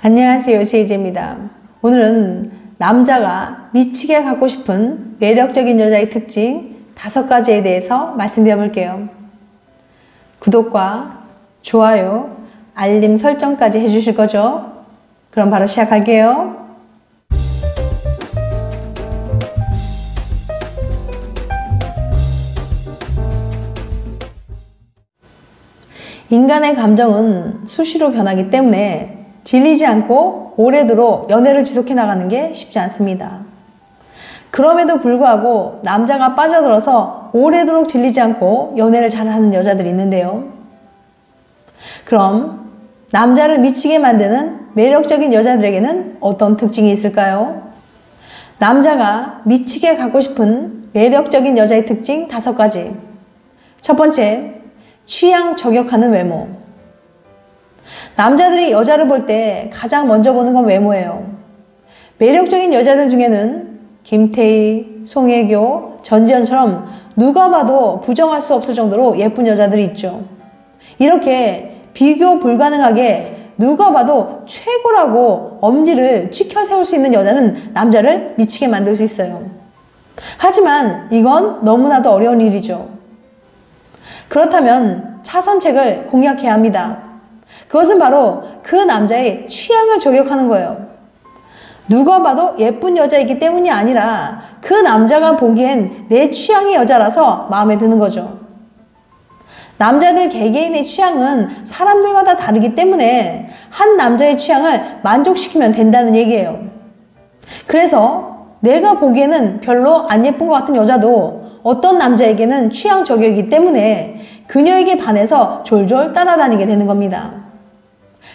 안녕하세요, 제이제입니다. 오늘은 남자가 미치게 갖고 싶은 매력적인 여자의 특징 5가지에 대해서 말씀드려 볼게요. 구독과 좋아요, 알림 설정까지 해주실 거죠? 그럼 바로 시작할게요. 인간의 감정은 수시로 변하기 때문에 질리지 않고 오래도록 연애를 지속해 나가는 게 쉽지 않습니다. 그럼에도 불구하고 남자가 빠져들어서 오래도록 질리지 않고 연애를 잘하는 여자들이 있는데요. 그럼 남자를 미치게 만드는 매력적인 여자들에게는 어떤 특징이 있을까요? 남자가 미치게 갖고 싶은 매력적인 여자의 특징 5가지. 첫 번째, 취향 저격하는 외모. 남자들이 여자를 볼 때 가장 먼저 보는 건 외모예요. 매력적인 여자들 중에는 김태희, 송혜교, 전지현처럼 누가 봐도 부정할 수 없을 정도로 예쁜 여자들이 있죠. 이렇게 비교 불가능하게 누가 봐도 최고라고 엄지를 치켜 세울 수 있는 여자는 남자를 미치게 만들 수 있어요. 하지만 이건 너무나도 어려운 일이죠. 그렇다면 차선책을 공략해야 합니다. 그것은 바로 그 남자의 취향을 저격하는 거예요. 누가 봐도 예쁜 여자이기 때문이 아니라 그 남자가 보기엔 내 취향의 여자라서 마음에 드는 거죠. 남자들 개개인의 취향은 사람들마다 다르기 때문에 한 남자의 취향을 만족시키면 된다는 얘기예요. 그래서 내가 보기에는 별로 안 예쁜 것 같은 여자도 어떤 남자에게는 취향 저격이기 때문에 그녀에게 반해서 졸졸 따라다니게 되는 겁니다.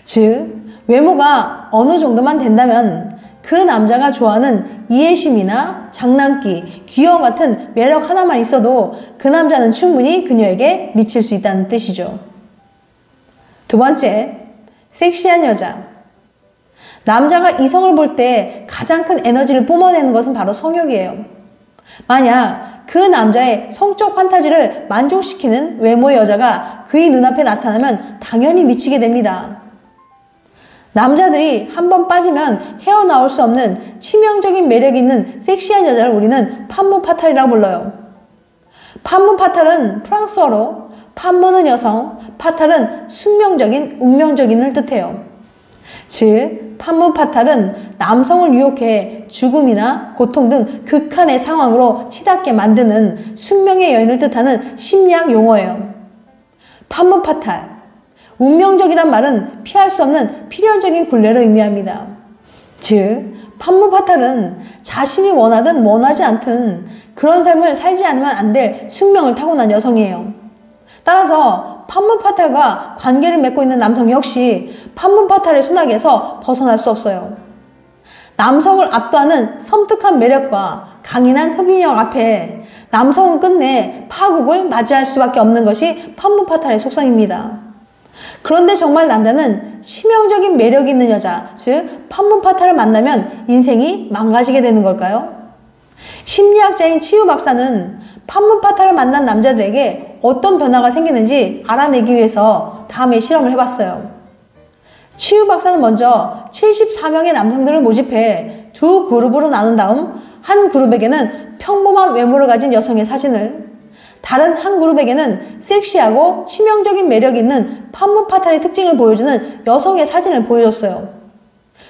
즉, 외모가 어느 정도만 된다면 그 남자가 좋아하는 이해심이나 장난기, 귀여움 같은 매력 하나만 있어도 그 남자는 충분히 그녀에게 미칠 수 있다는 뜻이죠. 두 번째, 섹시한 여자. 남자가 이성을 볼 때 가장 큰 에너지를 뿜어내는 것은 바로 성욕이에요. 만약 그 남자의 성적 판타지를 만족시키는 외모의 여자가 그의 눈앞에 나타나면 당연히 미치게 됩니다. 남자들이 한번 빠지면 헤어나올 수 없는 치명적인 매력이 있는 섹시한 여자를 우리는 판무파탈이라고 불러요. 판무파탈은 프랑스어로 판무는 여성, 파탈은 숙명적인, 운명적인을 뜻해요. 즉, 판무파탈은 남성을 유혹해 죽음이나 고통 등 극한의 상황으로 치닫게 만드는 숙명의 여인을 뜻하는 심리학 용어예요. 판무파탈. 운명적이란 말은 피할 수 없는 필연적인 굴레를 의미합니다. 즉, 판무파탈은 자신이 원하든 원하지 않든 그런 삶을 살지 않으면 안 될 숙명을 타고난 여성이에요. 따라서 판무파탈과 관계를 맺고 있는 남성 역시 판무파탈의 소나기에서 벗어날 수 없어요. 남성을 압도하는 섬뜩한 매력과 강인한 흡인력 앞에 남성은 끝내 파국을 맞이할 수밖에 없는 것이 판무파탈의 속성입니다. 그런데 정말 남자는 치명적인 매력이 있는 여자, 즉 판무파탈을 만나면 인생이 망가지게 되는 걸까요? 심리학자인 치유 박사는 판무파탈을 만난 남자들에게 어떤 변화가 생기는지 알아내기 위해서 다음에 실험을 해봤어요. 치유 박사는 먼저 74명의 남성들을 모집해 두 그룹으로 나눈 다음 한 그룹에게는 평범한 외모를 가진 여성의 사진을, 다른 한 그룹에게는 섹시하고 치명적인 매력이 있는 판무파탈의 특징을 보여주는 여성의 사진을 보여줬어요.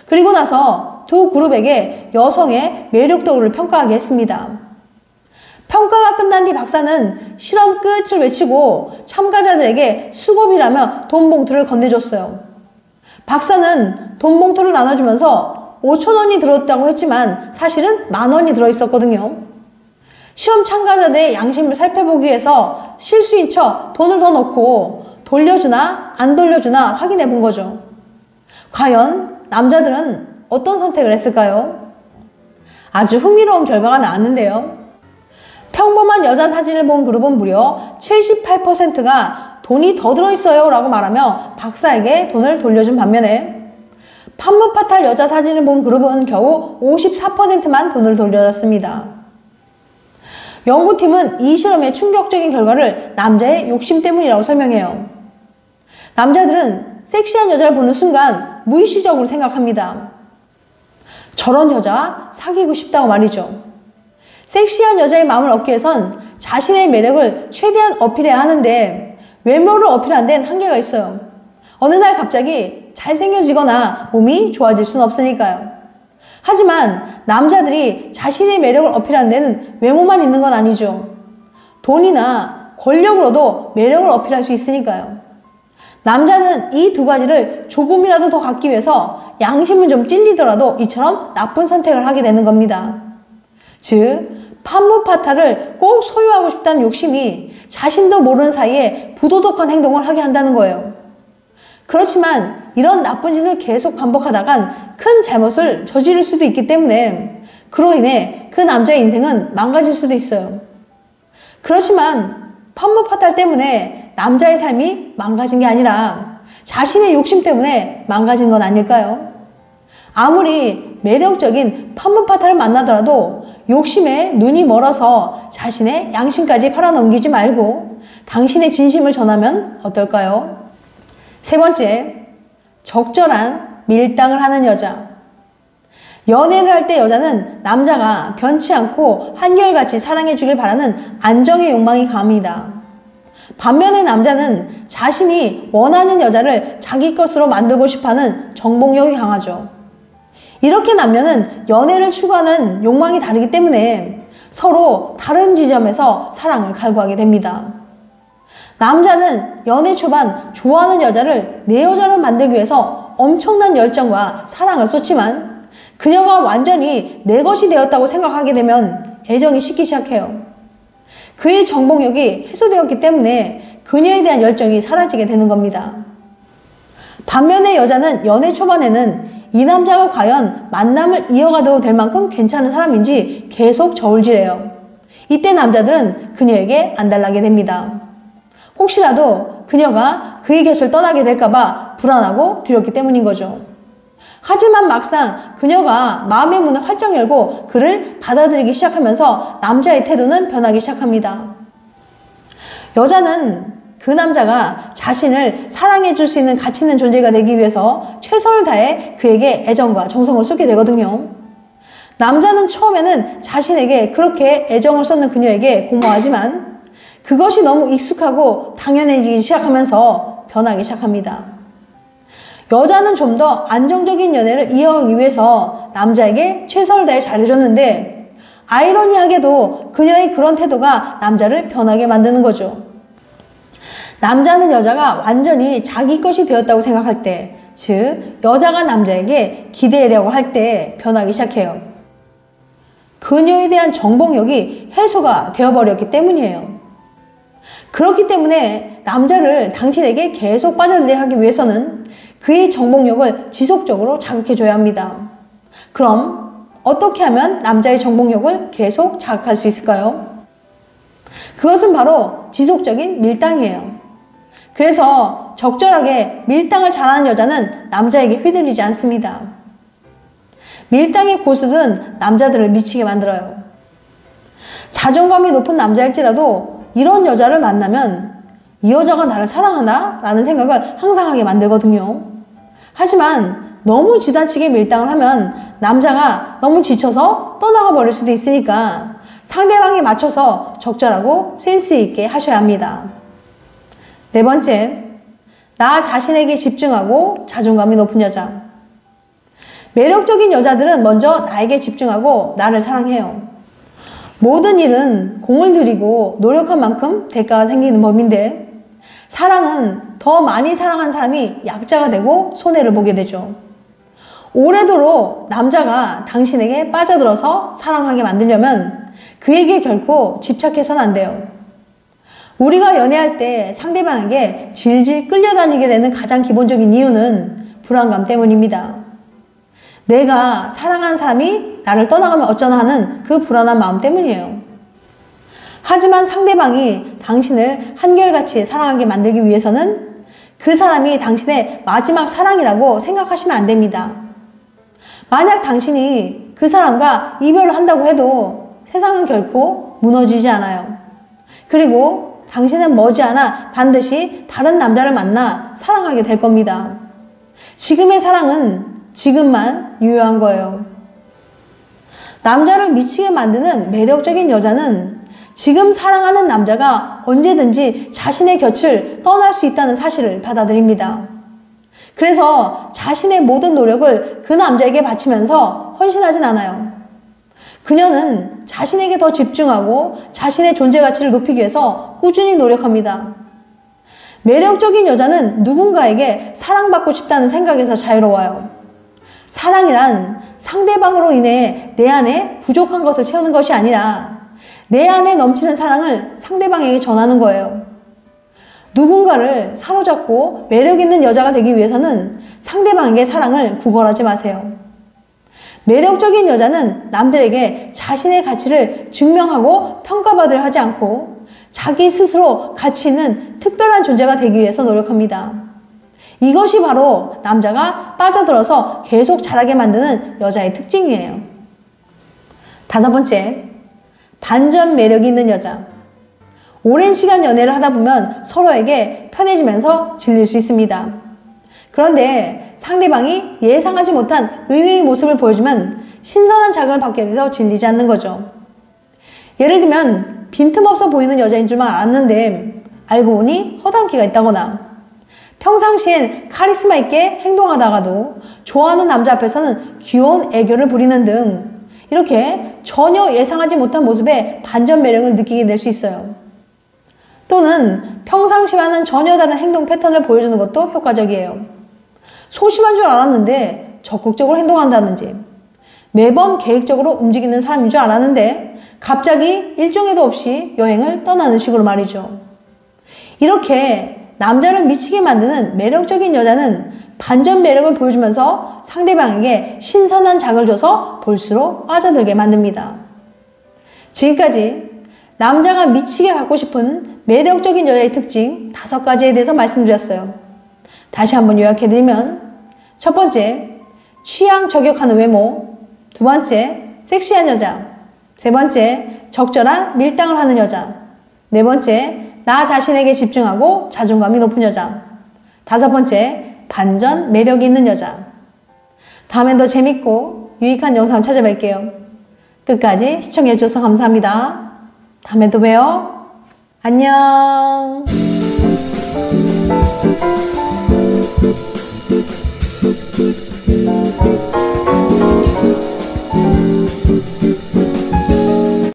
그리고 나서 두 그룹에게 여성의 매력도를 평가하게 했습니다. 평가가 끝난 뒤 박사는 실험 끝을 외치고 참가자들에게 수고비라며 돈 봉투를 건네줬어요. 박사는 돈 봉투를 나눠주면서 5,000원이 들었다고 했지만 사실은 10,000원이 들어있었거든요. 시험 참가자들의 양심을 살펴보기 위해서 실수인 척 돈을 더 넣고 돌려주나 안 돌려주나 확인해 본 거죠. 과연 남자들은 어떤 선택을 했을까요? 아주 흥미로운 결과가 나왔는데요. 평범한 여자 사진을 본 그룹은 무려 78%가 돈이 더 들어있어요 라고 말하며 박사에게 돈을 돌려준 반면에 판무파탈 여자 사진을 본 그룹은 겨우 54%만 돈을 돌려줬습니다. 연구팀은 이 실험의 충격적인 결과를 남자의 욕심 때문이라고 설명해요. 남자들은 섹시한 여자를 보는 순간 무의식적으로 생각합니다. 저런 여자 사귀고 싶다고 말이죠. 섹시한 여자의 마음을 얻기 위해선 자신의 매력을 최대한 어필해야 하는데 외모를 어필하는 데는 한계가 있어요. 어느 날 갑자기 잘생겨지거나 몸이 좋아질 수는 없으니까요. 하지만 남자들이 자신의 매력을 어필하는 데는 외모만 있는 건 아니죠. 돈이나 권력으로도 매력을 어필할 수 있으니까요. 남자는 이 두 가지를 조금이라도 더 갖기 위해서 양심은 좀 찔리더라도 이처럼 나쁜 선택을 하게 되는 겁니다. 즉, 판무파탈을 꼭 소유하고 싶다는 욕심이 자신도 모르는 사이에 부도덕한 행동을 하게 한다는 거예요. 그렇지만 이런 나쁜 짓을 계속 반복하다간 큰 잘못을 저지를 수도 있기 때문에 그로 인해 그 남자의 인생은 망가질 수도 있어요. 그렇지만 판무파탈 때문에 남자의 삶이 망가진 게 아니라 자신의 욕심 때문에 망가진 건 아닐까요? 아무리 매력적인 판무파탈을 만나더라도 욕심에 눈이 멀어서 자신의 양심까지 팔아넘기지 말고 당신의 진심을 전하면 어떨까요? 세 번째, 적절한 밀당을 하는 여자. 연애를 할 때 여자는 남자가 변치 않고 한결같이 사랑해 주길 바라는 안정의 욕망이 강합니다. 반면에 남자는 자신이 원하는 여자를 자기 것으로 만들고 싶어하는 정복력이 강하죠. 이렇게 남녀는 연애를 추구하는 욕망이 다르기 때문에 서로 다른 지점에서 사랑을 갈구하게 됩니다. 남자는 연애 초반 좋아하는 여자를 내 여자로 만들기 위해서 엄청난 열정과 사랑을 쏟지만 그녀가 완전히 내 것이 되었다고 생각하게 되면 애정이 식기 시작해요. 그의 정복력이 해소되었기 때문에 그녀에 대한 열정이 사라지게 되는 겁니다. 반면에 여자는 연애 초반에는 이 남자가 과연 만남을 이어가도 될 만큼 괜찮은 사람인지 계속 저울질해요. 이때 남자들은 그녀에게 안달나게 됩니다. 혹시라도 그녀가 그의 곁을 떠나게 될까봐 불안하고 두렵기 때문인 거죠. 하지만 막상 그녀가 마음의 문을 활짝 열고 그를 받아들이기 시작하면서 남자의 태도는 변하기 시작합니다. 여자는 그 남자가 자신을 사랑해 줄 수 있는 가치 있는 존재가 되기 위해서 최선을 다해 그에게 애정과 정성을 쏟게 되거든요. 남자는 처음에는 자신에게 그렇게 애정을 쏟는 그녀에게 고마워하지만 그것이 너무 익숙하고 당연해지기 시작하면서 변하기 시작합니다. 여자는 좀 더 안정적인 연애를 이어가기 위해서 남자에게 최선을 다해 잘해줬는데 아이러니하게도 그녀의 그런 태도가 남자를 변하게 만드는 거죠. 남자는 여자가 완전히 자기 것이 되었다고 생각할 때, 즉 여자가 남자에게 기대려고 할 때 변하기 시작해요. 그녀에 대한 정복력이 해소가 되어버렸기 때문이에요. 그렇기 때문에 남자를 당신에게 계속 빠져들게 하기 위해서는 그의 정복력을 지속적으로 자극해줘야 합니다. 그럼 어떻게 하면 남자의 정복력을 계속 자극할 수 있을까요? 그것은 바로 지속적인 밀당이에요. 그래서 적절하게 밀당을 잘하는 여자는 남자에게 휘둘리지 않습니다. 밀당의 고수는 남자들을 미치게 만들어요. 자존감이 높은 남자일지라도 이런 여자를 만나면 이 여자가 나를 사랑하나? 라는 생각을 항상 하게 만들거든요. 하지만 너무 지나치게 밀당을 하면 남자가 너무 지쳐서 떠나가 버릴 수도 있으니까 상대방에 맞춰서 적절하고 센스 있게 하셔야 합니다. 네 번째, 나 자신에게 집중하고 자존감이 높은 여자. 매력적인 여자들은 먼저 나에게 집중하고 나를 사랑해요. 모든 일은 공을 들이고 노력한 만큼 대가가 생기는 법인데 사랑은 더 많이 사랑한 사람이 약자가 되고 손해를 보게 되죠. 오래도록 남자가 당신에게 빠져들어서 사랑하게 만들려면 그에게 결코 집착해서는 안 돼요. 우리가 연애할 때 상대방에게 질질 끌려다니게 되는 가장 기본적인 이유는 불안감 때문입니다. 내가 사랑하는 사람이 나를 떠나가면 어쩌나 하는 그 불안한 마음 때문이에요. 하지만 상대방이 당신을 한결같이 사랑하게 만들기 위해서는 그 사람이 당신의 마지막 사랑이라고 생각하시면 안 됩니다. 만약 당신이 그 사람과 이별을 한다고 해도 세상은 결코 무너지지 않아요. 그리고 당신은 머지않아 반드시 다른 남자를 만나 사랑하게 될 겁니다. 지금의 사랑은 지금만 유효한 거예요. 남자를 미치게 만드는 매력적인 여자는 지금 사랑하는 남자가 언제든지 자신의 곁을 떠날 수 있다는 사실을 받아들입니다. 그래서 자신의 모든 노력을 그 남자에게 바치면서 헌신하진 않아요. 그녀는 자신에게 더 집중하고 자신의 존재 가치를 높이기 위해서 꾸준히 노력합니다. 매력적인 여자는 누군가에게 사랑받고 싶다는 생각에서 자유로워요. 사랑이란 상대방으로 인해 내 안에 부족한 것을 채우는 것이 아니라 내 안에 넘치는 사랑을 상대방에게 전하는 거예요. 누군가를 사로잡고 매력 있는 여자가 되기 위해서는 상대방에게 사랑을 구걸하지 마세요. 매력적인 여자는 남들에게 자신의 가치를 증명하고 평가받으려 하지 않고 자기 스스로 가치 있는 특별한 존재가 되기 위해서 노력합니다. 이것이 바로 남자가 빠져들어서 계속 자라게 만드는 여자의 특징이에요. 5번째, 반전 매력이 있는 여자. 오랜 시간 연애를 하다 보면 서로에게 편해지면서 질릴 수 있습니다. 그런데 상대방이 예상하지 못한 의외의 모습을 보여주면 신선한 자극을 받게 돼서 질리지 않는 거죠. 예를 들면 빈틈없어 보이는 여자인 줄만 알았는데 알고 보니 허당기가 있다거나, 평상시엔 카리스마 있게 행동하다가도 좋아하는 남자 앞에서는 귀여운 애교를 부리는 등 이렇게 전혀 예상하지 못한 모습에 반전 매력을 느끼게 될 수 있어요. 또는 평상시와는 전혀 다른 행동 패턴을 보여주는 것도 효과적이에요. 소심한 줄 알았는데 적극적으로 행동한다든지, 매번 계획적으로 움직이는 사람인 줄 알았는데 갑자기 일정에도 없이 여행을 떠나는 식으로 말이죠. 이렇게 남자를 미치게 만드는 매력적인 여자는 반전 매력을 보여주면서 상대방에게 신선한 자극을 줘서 볼수록 빠져들게 만듭니다. 지금까지 남자가 미치게 갖고 싶은 매력적인 여자의 특징 5가지에 대해서 말씀드렸어요. 다시 한번 요약해드리면, 첫 번째, 취향 저격하는 외모. 2번째, 섹시한 여자. 3번째, 적절한 밀당을 하는 여자. 4번째, 나 자신에게 집중하고 자존감이 높은 여자. 5번째, 반전 매력이 있는 여자. 다음엔 더 재밌고 유익한 영상 찾아뵐게요. 끝까지 시청해주셔서 감사합니다. 다음에 또 봬요. 안녕.